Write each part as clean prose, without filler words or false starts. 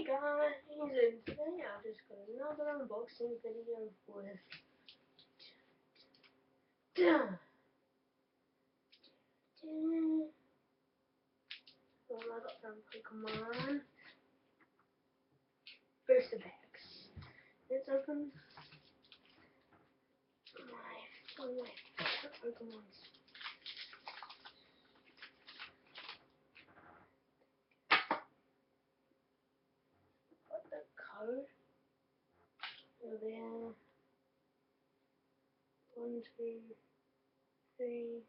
guys, and today I've just got another unboxing video with well, I got some Pokemon booster packs. Let's open one of my favorite Pokemons. Got the code over there. 1, 2, 3.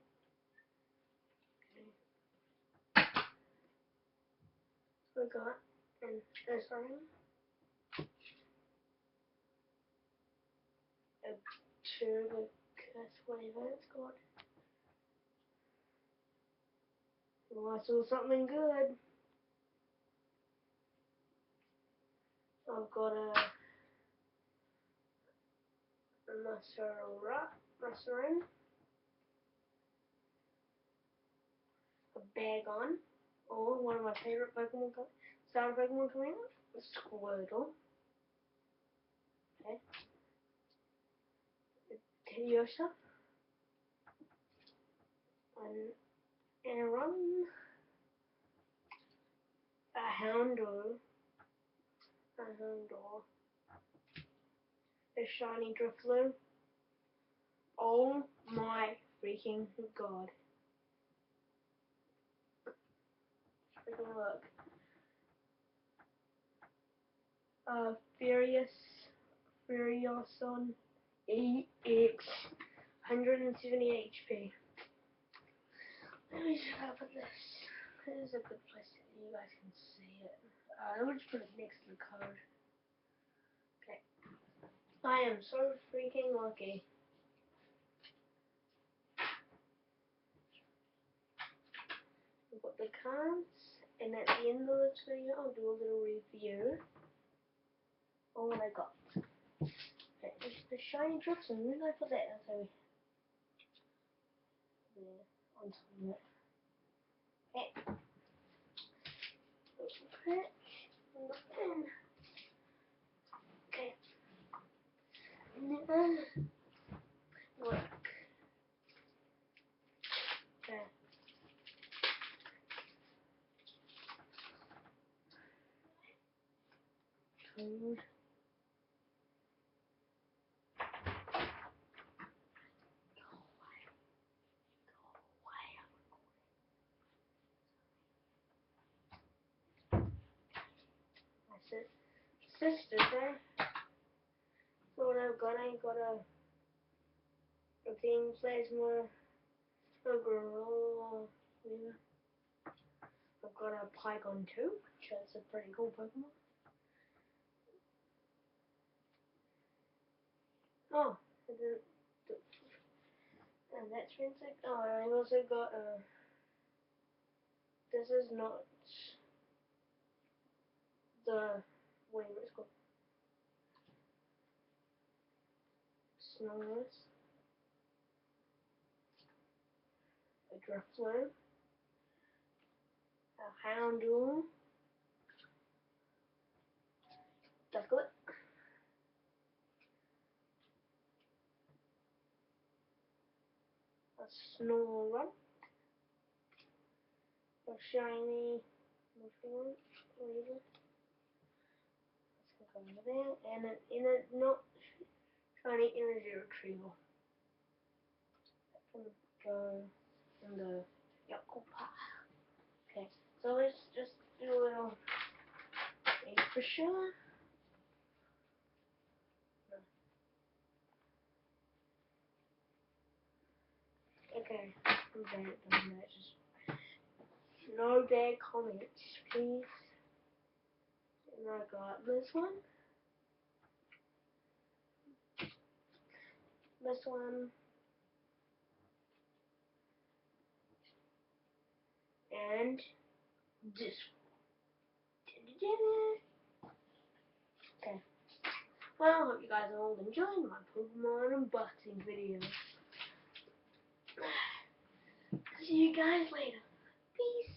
So I got an SRM, a Turbo Curse, whatever it's called. Oh, I saw something good. I've got a Mushroom, a Bagon, or one of my favorite Pokemon starter Pokemon coming out, a Squirtle, okay, a Teddiursa, an Aron, a Houndour, a shiny Drifloon. Oh my freaking god. Freaking look. Furioson EX, 170 HP. Let me just open this. This is a good place that you guys can see it. Let me just put it next to the code. Okay. I am so freaking lucky. I've got the cards, and at the end of this video, I'll do a little review on what I got. Okay, it's the shiny Drifloon. Where did I put that? So there, on top of it. Okay. Okay. Look. Okay. Code. Sisters, eh? So what I've got, I got a Team Plasma, a Gorilla, whatever. I've got a Pygon 2, which is a pretty cool Pokemon. Oh, and that's fantastic. Oh, and I also got a, this is not the, whatever it's called, Snorlax, a Drifloon, a Houndour, Ducklet, a Snorlax, a shiny Mushroom, whatever. Let's go over there, and an not shiny energy retrieval. That can go in the Yakult pile. Okay, so let's just do a little thing for sure. Okay, I'm done that. Just no bad comments, please. And I got this one, and this one. Okay. Well, I hope you guys all enjoyed my Pokemon unboxing video. See you guys later. Peace.